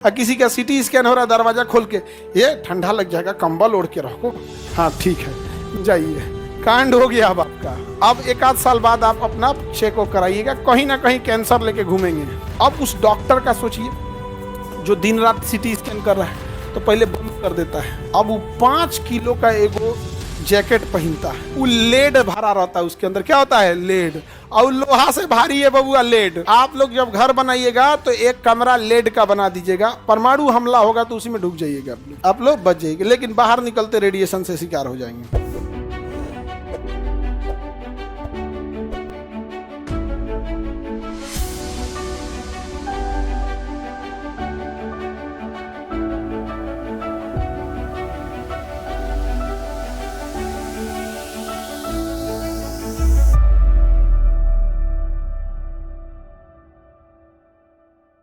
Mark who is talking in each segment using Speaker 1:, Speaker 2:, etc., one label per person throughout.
Speaker 1: किसी का CT scan हो रहा है, दरवाजा खोल के, ये ठंडा लग जाएगा, कंबल ओढ़ के रखो। हाँ ठीक है, जाइए, कांड हो गया अब आपका। अब एक आध साल बाद आप अपना चेकअप कराइएगा, कहीं ना कहीं कैंसर लेके घूमेंगे। अब उस डॉक्टर का सोचिए जो दिन रात सीटी स्कैन कर रहा है, तो पहले बंद कर देता है। अब वो 5 किलो का एगो जैकेट पहनता है, वो लेड भरा रहता है, उसके अंदर क्या होता है, लेड, और लोहा से भारी है बबुआ लेड। आप लोग जब घर बनाइएगा तो एक कमरा लेड का बना दीजिएगा, परमाणु हमला होगा तो उसी में डूब जाइएगा आप लोग बच जाइएगा, लेकिन बाहर निकलते रेडिएशन से शिकार हो जाएंगे।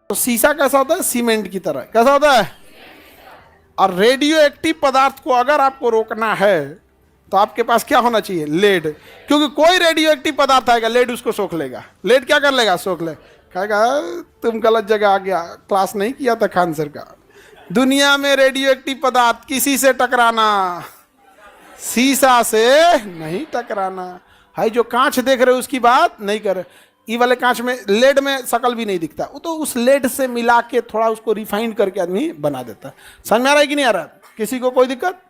Speaker 1: तो शीशा कैसा होता है, सीमेंट की तरह कैसा होता है। और रेडियो एक्टिव पदार्थ को अगर आपको रोकना है तो आपके पास क्या होना चाहिए, लेड, क्योंकि कोई रेडियो एक्टिव पदार्थ आएगा लेड उसको सोख लेगा। लेड क्या कर लेगा, सोख ले, कहेगा तुम गलत जगह आ गया, क्लास नहीं किया था खान सर का। दुनिया में रेडियो एक्टिव पदार्थ किसी से टकराना, शीशा से नहीं टकराना है। जो कांच देख रहे हो उसकी बात नहीं कर, ये वाले कांच में लेड में शकल भी नहीं दिखता, वो तो उस लेड से मिला के थोड़ा उसको रिफाइंड करके आदमी बना देता है। समझ में आ रहा है कि नहीं आ रहा है, किसी को कोई दिक्कत।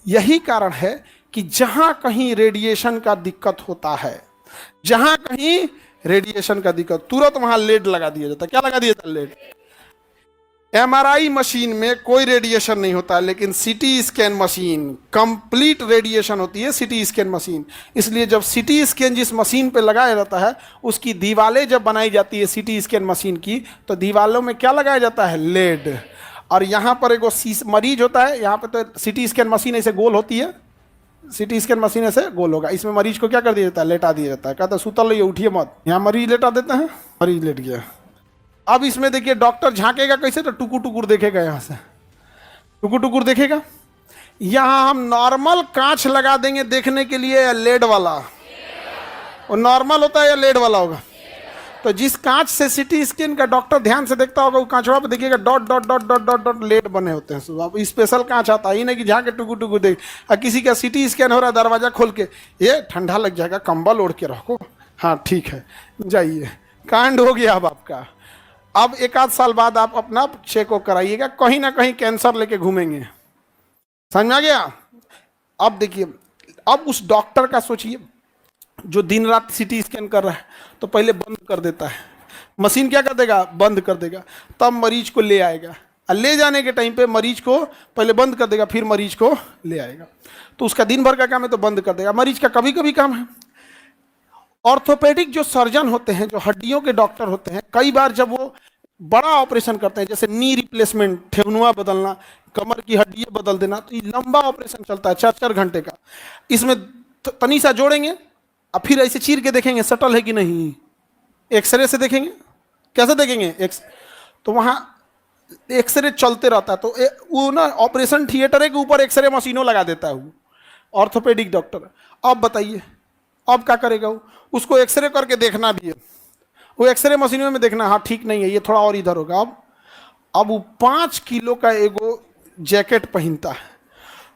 Speaker 1: यही कारण है कि जहां कहीं रेडिएशन का दिक्कत होता है, जहां कहीं रेडिएशन का दिक्कत, तुरंत वहां लेड लगा दिया जाता है। क्या लगा दिया जाता है, लेड। एमआरआई मशीन में कोई रेडिएशन नहीं होता, लेकिन CT scan machine complete radiation होती है, सीटी स्कैन मशीन। इसलिए जब सीटी स्कैन जिस मशीन पे लगाया जाता है, उसकी दीवारें जब बनाई जाती है सीटी स्कैन मशीन की, तो दीवारों में क्या लगाया जाता है, लेड। और यहाँ पर एगो मरीज होता है, यहाँ पे तो सीटी स्कैन मशीन ऐसे गोल होती है, सीटी स्कैन मशीन ऐसे गोल होगा, इसमें मरीज को क्या कर दिया जाता है, लेटा दिया जाता है। कहता है सुतल रहिए, उठिए मत, यहाँ मरीज लेटा देते हैं, मरीज लेट गया। अब इसमें देखिए डॉक्टर झांकेगा कैसे, तो टुकुर टुकुर देखेगा, यहाँ से टुकुर टुकुर देखेगा। यहाँ हम नॉर्मल कांच लगा देंगे देखने के लिए, या लेड वाला, वो नॉर्मल होता है या लेड वाला होगा। तो जिस कांच से सीटी स्कैन का डॉक्टर ध्यान से देखता होगा, वो कांचवा पे देखिएगा dot dot dot dot dot dot LED बने होते हैं। अब स्पेशल कांच आता ही नहीं कि झांके टुकुर टुकुर देख। किसी का सीटी स्कैन हो रहा है, दरवाजा खोल के, ये ठंडा लग जाएगा, कंबल ओढ़ के रखो। हाँ ठीक है, जाइए, कांड हो गया अब आपका। अब एक आध साल बाद आप अपना चेकअप कराइएगा, कहीं ना कहीं कैंसर लेके घूमेंगे। समझ में आ गया। अब देखिए, अब उस डॉक्टर का सोचिए जो दिन रात सीटी स्कैन कर रहा है, तो पहले बंद कर देता है, मशीन क्या कर देगा, बंद कर देगा, तब मरीज को ले आएगा। और ले जाने के टाइम पे मरीज को पहले बंद कर देगा, फिर मरीज को ले आएगा। तो उसका दिन भर का काम है तो बंद कर देगा। मरीज का कभी कभी काम है, ऑर्थोपेडिक जो सर्जन होते हैं, जो हड्डियों के डॉक्टर होते हैं, कई बार जब वो बड़ा ऑपरेशन करते हैं, जैसे नी रिप्लेसमेंट, ठेहुनुआ बदलना, कमर की हड्डियां बदल देना, तो ये लंबा ऑपरेशन चलता है 4-4 घंटे का। इसमें तनी सा जोड़ेंगे और फिर ऐसे चीर के देखेंगे सटल है कि नहीं, एक्सरे से देखेंगे। कैसे देखेंगे, तो वहाँ एक्सरे चलते रहता है, तो वो ना ऑपरेशन थिएटर के ऊपर एक्सरे मशीनों लगा देता है वो ऑर्थोपेडिक डॉक्टर। अब बताइए अब क्या करेगा वो, उसको एक्सरे करके देखना भी है, वो एक्सरे मशीनों में देखना, हाँ ठीक नहीं है, ये थोड़ा और इधर होगा। अब वो 5 किलो का एगो जैकेट पहनता है,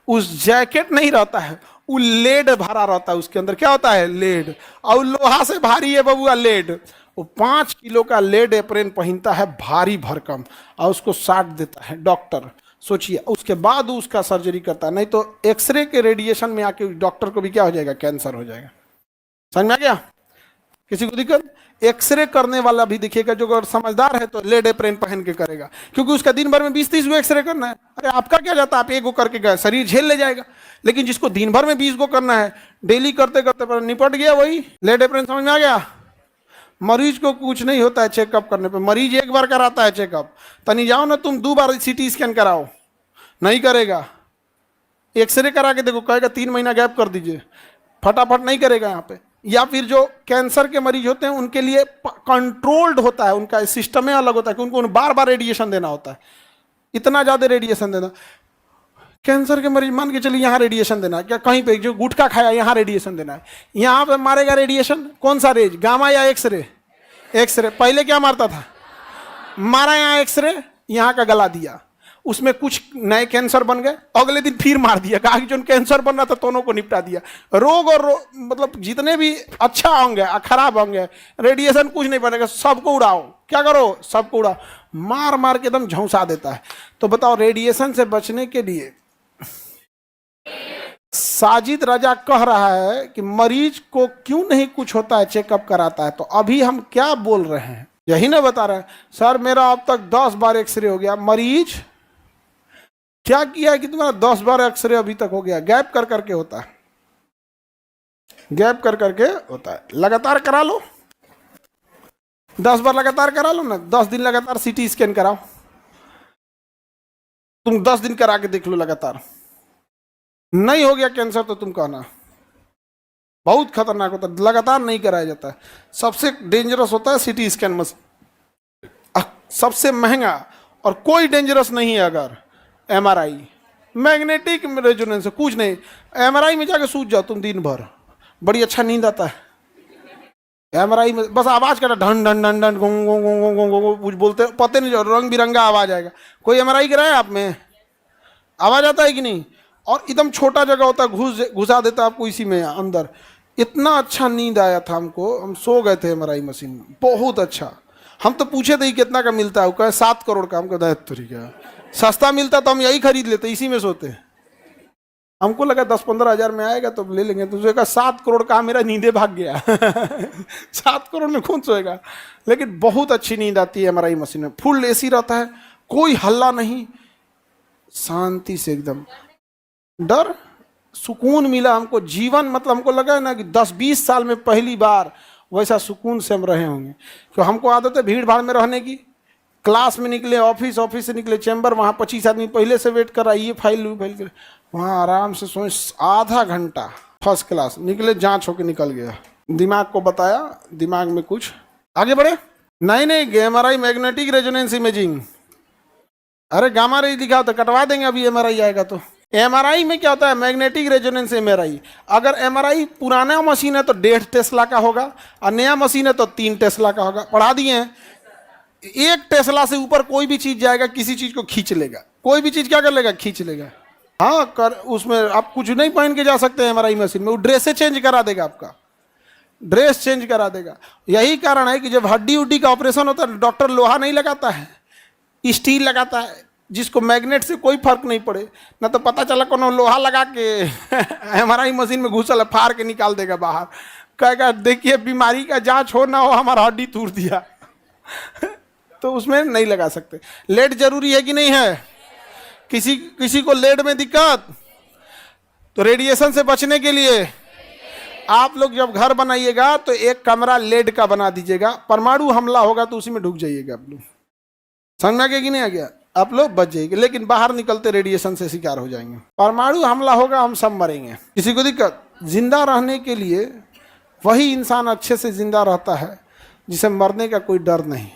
Speaker 1: उस जैकेट नहीं रहता है, वो लेड भरा रहता है, उसके अंदर क्या होता है, लेड, और लोहा से भारी है बबुआ लेड। वो 5 किलो का लेड एप्रेन पहनता है, भारी भरकम, और उसको साट देता है डॉक्टर। सोचिए, उसके बाद उसका सर्जरी करता है, नहीं तो एक्सरे के रेडिएशन में आके डॉक्टर को भी क्या हो जाएगा, कैंसर हो जाएगा। समझ में आ गया, किसी को दिक्कत। एक्सरे करने वाला भी देखिएगा, जो अगर समझदार है तो लेड एप्रेन पहन के करेगा, क्योंकि उसका दिन भर में 20-30 गो एक्सरे करना है। अरे आपका क्या जाता है, आप एक गो करके गए, शरीर झेल ले जाएगा। लेकिन जिसको दिन भर में 20 गो करना है, डेली करते करते पर निपट गया, वही लेड एप्रेन। समझ में आ गया। मरीज को कुछ नहीं होता है चेकअप करने पर, मरीज एक बार कराता है चेकअप। तनी जाओ ना तुम 2 बार सीटी स्कैन कराओ, नहीं करेगा। एक्सरे करा के देखो, कहेगा 3 महीना गैप कर दीजिए, फटाफट नहीं करेगा यहाँ पे। या फिर जो कैंसर के मरीज होते हैं उनके लिए कंट्रोल्ड होता है, उनका सिस्टम अलग होता है कि उनको बार बार रेडिएशन देना होता है, इतना ज़्यादा रेडिएशन देना। कैंसर के मरीज मान के चलिए यहाँ रेडिएशन देना है, क्या कहीं पे जो गुटखा खाया यहाँ रेडिएशन देना है, यहाँ पे मारेगा रेडिएशन, कौन सा रेज, गामा या एक्सरे। एक्सरे पहले क्या मारता था, मारा यहाँ एक्सरे, यहाँ का गला दिया, उसमें कुछ नए कैंसर बन गए, अगले दिन फिर मार दिया, कहा कि जो कैंसर बन रहा था दोनों को निपटा दिया। रोग और मतलब जितने भी अच्छा होंगे खराब होंगे, रेडिएशन कुछ नहीं बनेगा, सबको उड़ाओ। क्या करो? सबको उड़ाओ। मार मार के एकदम झौंसा देता है। तो बताओ, रेडिएशन से बचने के लिए साजिद रजा कह रहा है कि मरीज को क्यों नहीं कुछ होता है, चेकअप कराता है। तो अभी हम क्या बोल रहे हैं, यही ना बता रहे हैं। सर मेरा अब तक 10 बार एक्सरे हो गया। मरीज क्या किया है कि तुम्हारा 10 बार एक्सरे अभी तक हो गया? गैप कर करके होता है, गैप कर करके होता है। लगातार करा लो, 10 बार लगातार करा लो ना। 10 दिन लगातार सीटी स्कैन कराओ, तुम 10 दिन करा के देख लो लगातार, नहीं हो गया कैंसर तो तुम कहना। बहुत खतरनाक होता है, लगातार नहीं कराया जाता है। सबसे डेंजरस होता है सीटी स्कैन मशीन, सबसे महंगा। और कोई डेंजरस नहीं है अगर एमआरआई, मैग्नेटिक रेजोनेंस, कुछ नहीं। एमआरआई में जाके सूझ जाओ तुम दिन भर, बड़ी अच्छा नींद आता है एमआरआई में। बस आवाज करना, ढन ढन ढन ढन गों गों गों गों गों, कुछ बोलते पते नहीं, जो रंग बिरंगा आवाज आएगा। कोई एमआरआई कराया आप में? आवाज आता है कि नहीं? और एकदम छोटा जगह होता है, घुसा देता है आपको इसी में अंदर। इतना अच्छा नींद आया था हमको, हम सो गए थे एमआरआई मशीन में, बहुत अच्छा। हम तो पूछे थे कितना का मिलता है, वो कहे 7 करोड़ का। हमको दायित्व तरीका सस्ता मिलता तो हम यही खरीद लेते, इसी में सोते। हमको लगा 10-15 हज़ार में आएगा तो ले लेंगे। तो कहा 7 करोड़ का, मेरा नींदे भाग गया 7 करोड़ में कौन सोएगा? लेकिन बहुत अच्छी नींद आती है एमआरआई मशीन में। फुल एसी रहता है, कोई हल्ला नहीं, शांति से एकदम। डर, सुकून मिला हमको। जीवन मतलब हमको लगा है ना कि 10-20 साल में पहली बार वैसा सुकून से हम रहे होंगे। तो हमको आदत है भीड़ भाड़ में रहने की। क्लास में निकले, ऑफिस से निकले चैम्बर, वहाँ 25 आदमी पहले से वेट कर रहा है, ये फाइल कर, वहाँ आराम से सोच आधा घंटा फर्स्ट क्लास निकले, जांच होके निकल गया। दिमाग को बताया, दिमाग में कुछ आगे बढ़े। नहीं एमआरआई मैग्नेटिक रेजोनेंस इमेजिंग, अरे गामा रे लिखा होता, कटवा देंगे अभी एमआरआई आएगा तो। एमआरआई में क्या होता है? Magnetic resonance MRI. अगर एमआरआई पुराना मशीन है तो 1.5 टेस्ला का होगा, और नया मशीन है तो 3 टेस्ला का होगा। पढ़ा दिए हैं। 1 टेस्ला से ऊपर कोई भी चीज जाएगा, किसी चीज को खींच लेगा। कोई भी चीज क्या कर लेगा? खींच लेगा। हाँ कर, उसमें आप कुछ नहीं पहन के जा सकते हैं एमआरआई मशीन में, वो ड्रेस चेंज करा देगा, आपका ड्रेस चेंज करा देगा। यही कारण है कि जब हड्डी उड्डी का ऑपरेशन होता है, डॉक्टर लोहा नहीं लगाता है, स्टील लगाता है, जिसको मैग्नेट से कोई फर्क नहीं पड़े। ना तो पता चला कोनो लोहा लगा के एमआरआई मशीन में घुसल है, फाड़ के निकाल देगा बाहर, कहेगा देखिए बीमारी का जांच हो ना हो, हमारा हड्डी तोड़ दिया तो उसमें नहीं लगा सकते। लेड जरूरी है कि नहीं है? किसी को लेड में दिक्कत, तो रेडिएशन से बचने के लिए आप लोग जब घर बनाइएगा तो एक कमरा लेड का बना दीजिएगा। परमाणु हमला होगा तो उसी में ढुक जाइएगा आप लोग। समझ में आ गया कि नहीं आ गया? आप लोग बच जाइएगा, लेकिन बाहर निकलते रेडिएशन से शिकार हो जाएंगे। परमाणु हमला होगा, हम सब मरेंगे। किसी को दिक्कत? जिंदा रहने के लिए वही इंसान अच्छे से जिंदा रहता है जिसे मरने का कोई डर नहीं।